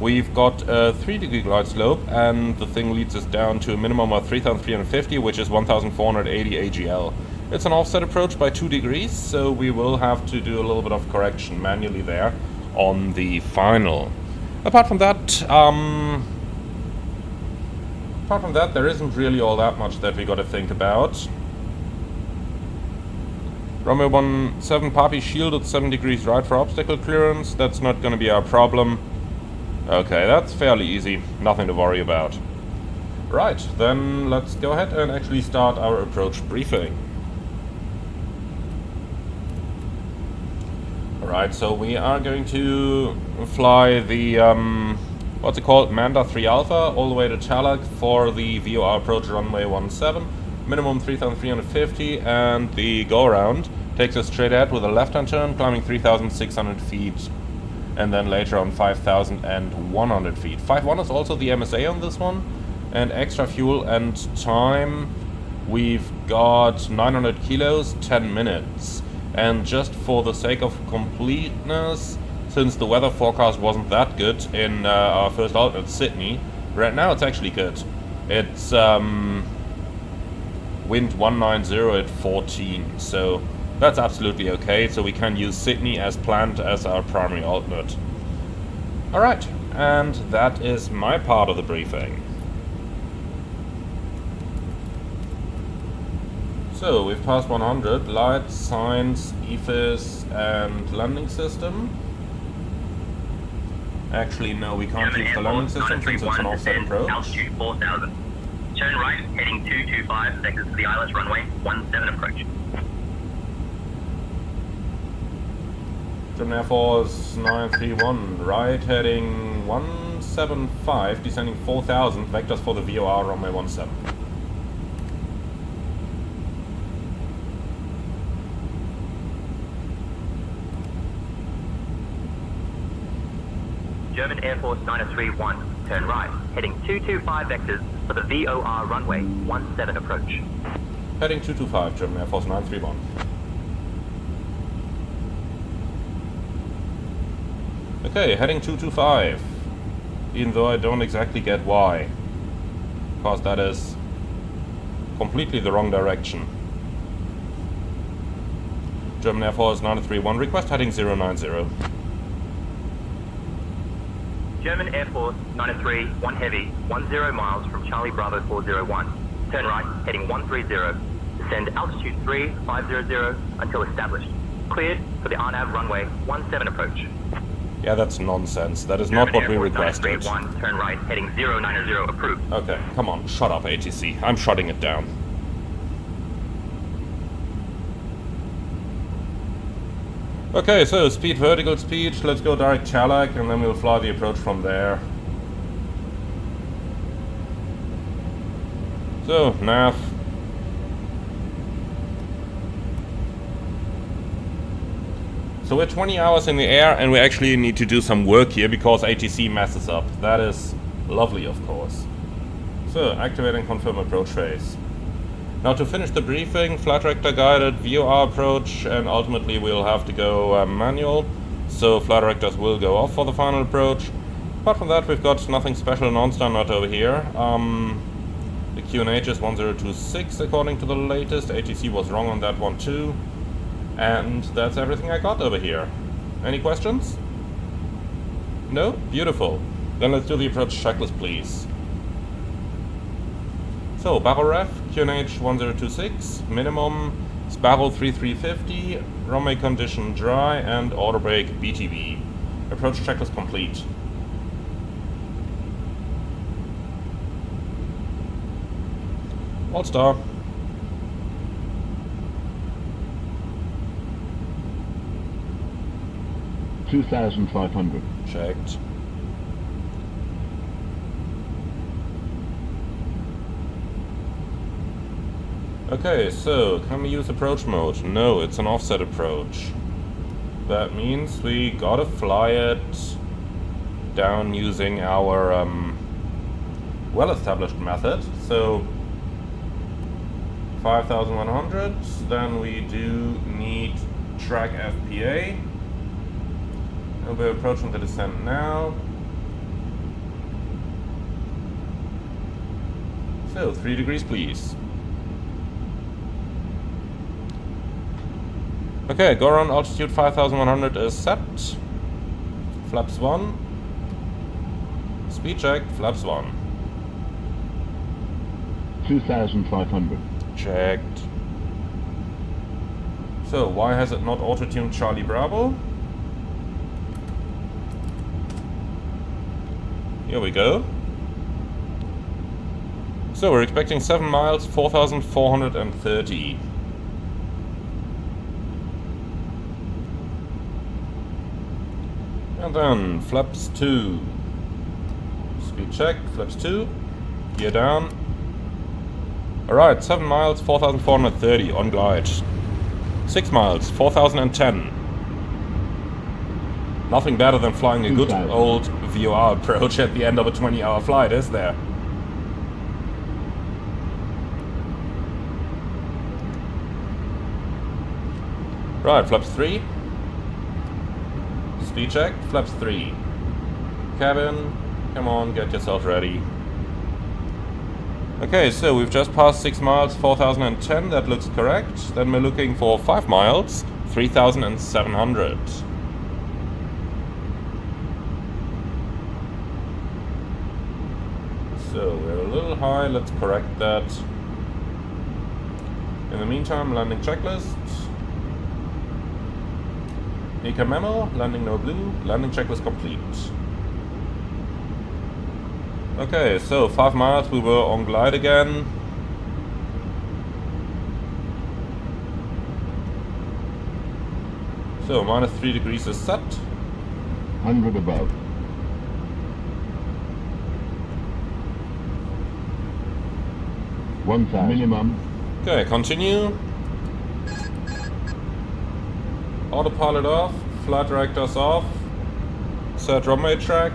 We've got a 3-degree glide slope, and the thing leads us down to a minimum of 3,350, which is 1,480 AGL. It's an offset approach by 2 degrees, so we will have to do a little bit of correction manually there on the final. Apart from that, there isn't really all that much that we got to think about. Runway 17 Papi shielded 7 degrees right for obstacle clearance. That's not going to be our problem. Okay, that's fairly easy. Nothing to worry about. Right, then let's go ahead and actually start our approach briefing. Alright, so we are going to fly the, what's it called, Manda 3 Alpha all the way to Chalak for the VOR approach runway 17. Minimum 3,350, and the go-around takes us straight ahead with a left-hand turn, climbing 3,600 feet. And then later on 5,100 feet. 5.1 is also the MSA on this one. And extra fuel and time, we've got 900 kilos, 10 minutes. And just for the sake of completeness, since the weather forecast wasn't that good in our first alternate, Sydney. Right now it's actually good. It's wind 190 at 14, so that's absolutely okay. So we can use Sydney as planned as our primary alternate. Alright, and that is my part of the briefing. So we've passed 100, lights, signs, EFIS, and landing system. Actually, no, we can't use the landing system since it's an offset approach. Altitude 4,000. Turn right, heading 225, vectors to the ILS runway 17 approach. German Air Force 931, right, heading 175, descending 4,000, vectors for the VOR runway 17. German Air Force 931, turn right, heading 225 vectors for the VOR runway 17 approach. Heading 225, German Air Force 931. Okay, heading 225, even though I don't exactly get why, because that is completely the wrong direction. German Air Force 931, request heading 090. German Air Force 931 Heavy, 10 miles from Charlie Bravo 401. Turn right, heading 130. Descend altitude 3500 until established. Cleared for the RNAV runway 17 approach. Yeah, that's nonsense. That is not what we requested. 931, turn right, heading 090 approved. Okay, come on, shut up, ATC. I'm shutting it down. Okay, so speed, vertical speed. Let's go direct Chalak, and then we'll fly the approach from there. So, nav. So we're 20 hours in the air, and we actually need to do some work here because ATC messes up. That is lovely, of course. So, activate and confirm approach phase. Now to finish the briefing, flight director guided, VOR approach, and ultimately we'll have to go manual. So flight directors will go off for the final approach. Apart from that, we've got nothing special non-standard over here. The QNH is 1026 according to the latest. ATC was wrong on that one too. And that's everything I got over here. Any questions? No? Beautiful. Then let's do the approach checklist, please. So, barrel ref, QNH 1026, minimum, Sparrow 3350, runway condition dry, and auto brake BTV. Approach checklist complete. All star. $2,500. Checked. Okay, so can we use approach mode? No, it's an offset approach. That means we gotta fly it down using our well-established method. So 5,100, then we do need track FPA. And we're approaching the descent now. So 3 degrees, please. Okay, go around altitude 5,100 is set. Flaps 1. Speed check, flaps 1. 2,500. Checked. So, why has it not auto-tuned Charlie Bravo? Here we go. So, we're expecting 7 miles, 4,430. And then, flaps 2. Speed check, flaps 2. Gear down. Alright, 7 miles, 4,430 on glide. 6 miles, 4,010. Nothing better than flying a good old VOR approach at the end of a 20-hour flight, is there? Right, flaps 3. Speed check, flaps 3. Cabin, come on, get yourself ready. Okay, so we've just passed 6 miles, 4,010, that looks correct. Then we're looking for 5 miles, 3,700. So we're a little high, let's correct that. In the meantime, landing checklist. Eco memo, landing no blue, landing checklist complete. Okay, so 5 miles, we were on glide again. So minus 3 degrees is set. 100 above. 1,000 minimum. Okay, continue. Autopilot off, flight directors off. Set runway track.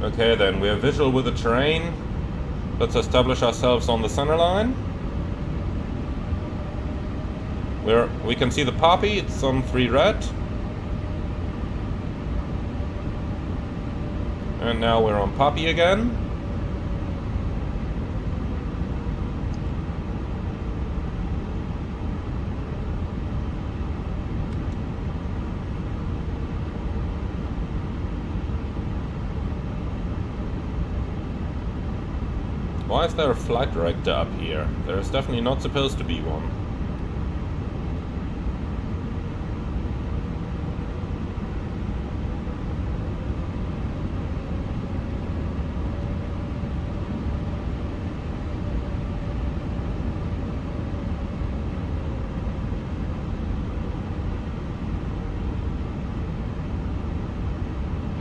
Okay, then we're visual with the terrain. Let's establish ourselves on the center line. We can see the poppy, it's on 3 red. And now we're on poppy again. Why is there a flight director up here? There's definitely not supposed to be one.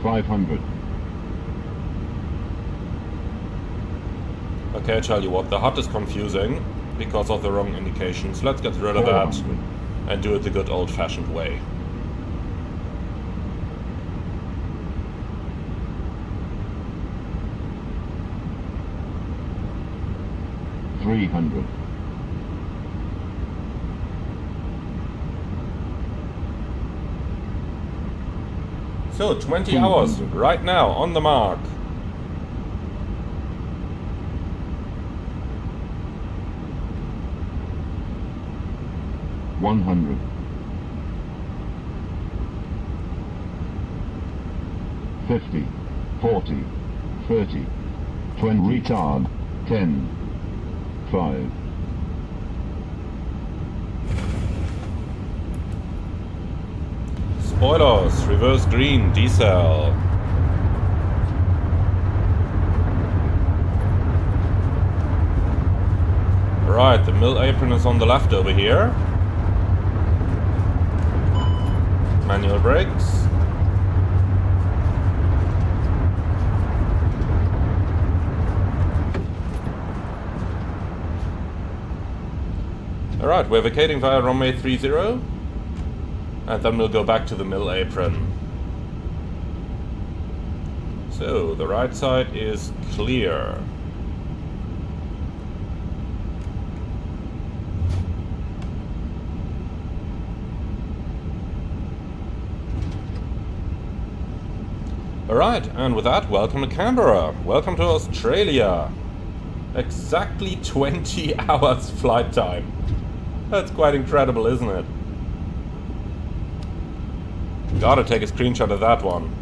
$500. Okay, I tell you what, the HUD is confusing because of the wrong indications. Let's get rid of that 400. and do it the good old-fashioned way. $300. So, 20 hours right now, on the mark. $100. 50, 40, 30, 20, retard, 10, 5. Spoilers, reverse green, decel. Right, the mill apron is on the left over here. Manual brakes. Alright, we're vacating via runway 30. And then we'll go back to the mill apron. So, the right side is clear. Alright, and with that, welcome to Canberra. Welcome to Australia. Exactly 20 hours flight time. That's quite incredible, isn't it? Gotta take a screenshot of that one.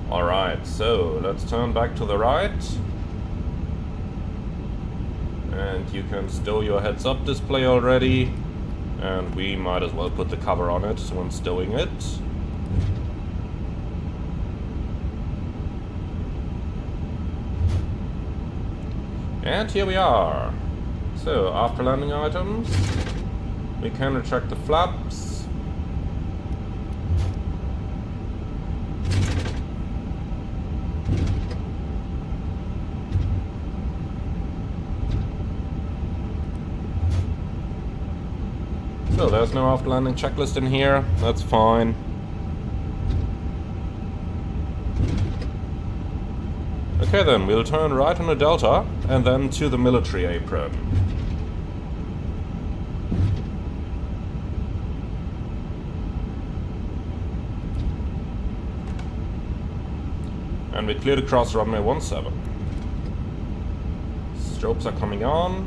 Alright, so let's turn back to the right. And you can stow your heads-up display already. And we might as well put the cover on it when stowing it. And here we are. So, after landing items, we can retract the flaps. So there's no after landing checklist in here, that's fine. Okay then, we'll turn right on the Delta and then to the military apron. And we cleared across runway 17. Strobes are coming on.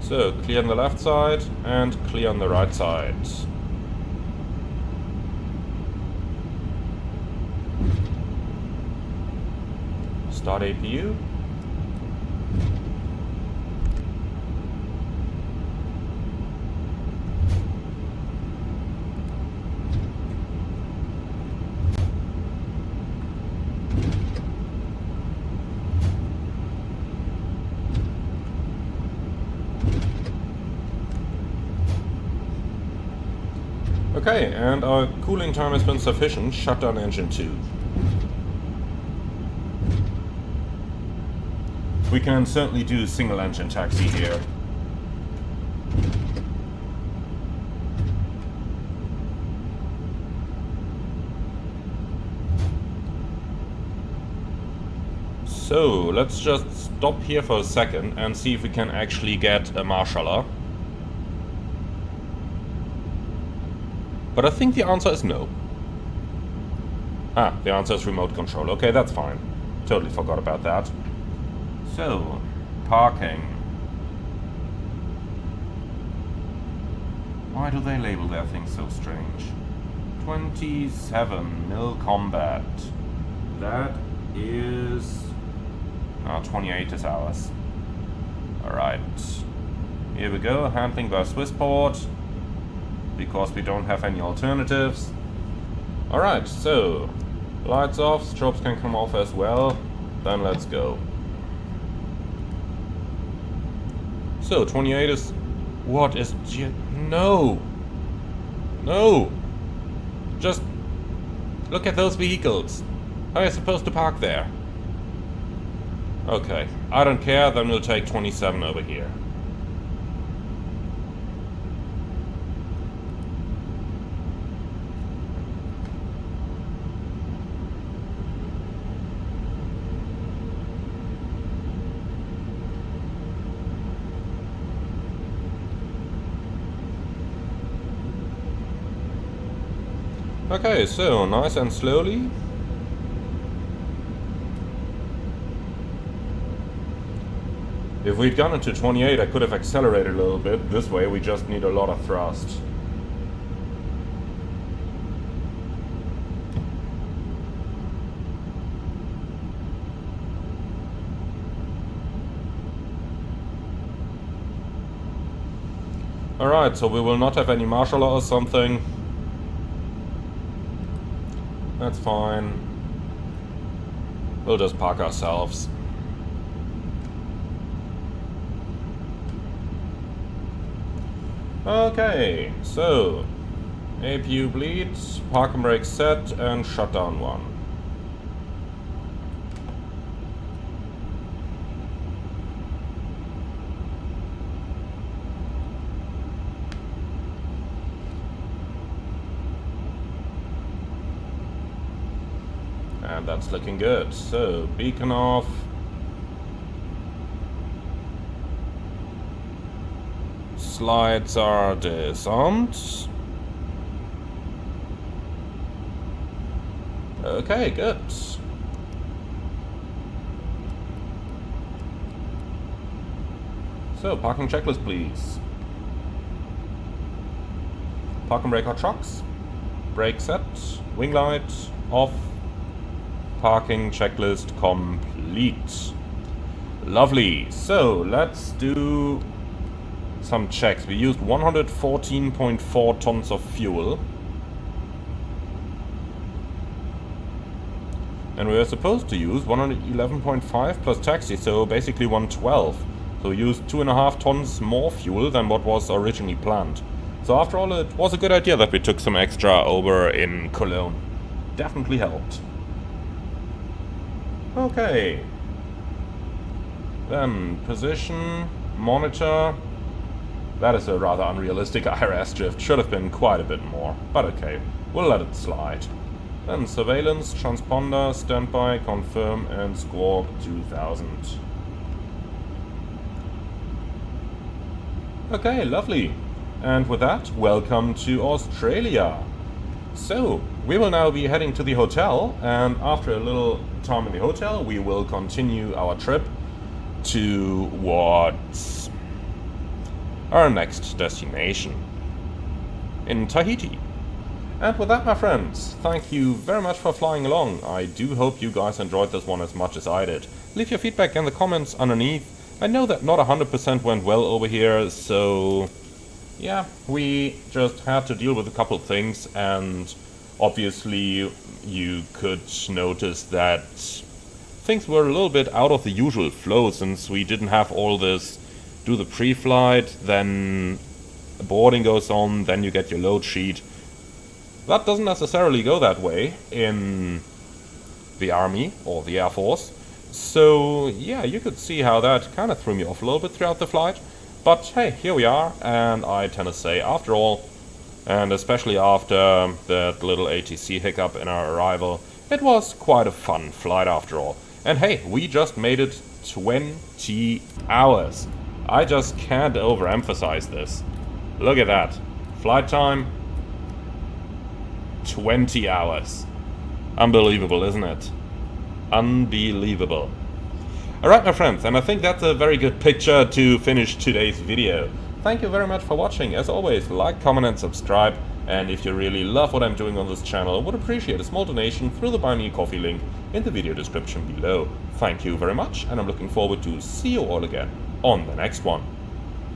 So, clear on the left side and clear on the right side. Start APU. Okay, and our cooling time has been sufficient. Shut down engine 2. We can certainly do single engine taxi here. So, let's just stop here for a second and see if we can actually get a marshaller. But I think the answer is no. Ah, the answer is remote control. Okay, that's fine. Totally forgot about that. So, parking. Why do they label their things so strange? 27 mil combat. That is... 28 is ours. Alright. Here we go, handling by Swissport. Because we don't have any alternatives. Alright, so lights off, strobes can come off as well. Then let's go. So 28 is... What is... No! No! Just look at those vehicles. How are you supposed to park there? Okay, I don't care, then we'll take 27 over here. Okay, so nice and slowly. If we'd gone into 28, I could have accelerated a little bit. This way, we just need a lot of thrust. Alright, so we will not have any marshaller or something. That's fine. We'll just park ourselves. Okay, so APU bleed, park and brake set, and shutdown 1. And that's looking good. So, beacon off. Slides are disarmed. Okay, good. So, parking checklist, please. Park and brake hot shocks. Brake set. Wing light off. Parking checklist complete. Lovely. So let's do some checks. We used 114.4 tons of fuel. And we were supposed to use 111.5 plus taxi, so basically 112. So we used 2.5 tons more fuel than what was originally planned. So after all, it was a good idea that we took some extra over in Cologne. Definitely helped. Okay. Then position, monitor. That is a rather unrealistic IRS drift. Should have been quite a bit more, but okay, we'll let it slide. Then surveillance, transponder, standby, confirm, and squawk 2000. Okay, lovely. And with that, welcome to Australia. So, we will now be heading to the hotel, and after a little time in the hotel, we will continue our trip towards our next destination in Tahiti. And with that, my friends, thank you very much for flying along. I do hope you guys enjoyed this one as much as I did. Leave your feedback in the comments underneath. I know that not 100% went well over here, so yeah, we just had to deal with a couple of things, and obviously you could notice that things were a little bit out of the usual flow, since we didn't have all this do the pre-flight, then boarding goes on, then you get your load sheet. That doesn't necessarily go that way in the Army or the Air Force. So yeah, you could see how that kind of threw me off a little bit throughout the flight. But hey, here we are, and I tend to say, after all, and especially after that little ATC hiccup in our arrival, it was quite a fun flight after all. And hey, we just made it 20 hours. I just can't overemphasize this. Look at that. Flight time, 20 hours. Unbelievable, isn't it? Unbelievable. Alright, my friends, and I think that's a very good picture to finish today's video. Thank you very much for watching. As always, like, comment and subscribe. And if you really love what I'm doing on this channel, I would appreciate a small donation through the Buy Me a Coffee link in the video description below. Thank you very much, and I'm looking forward to see you all again on the next one.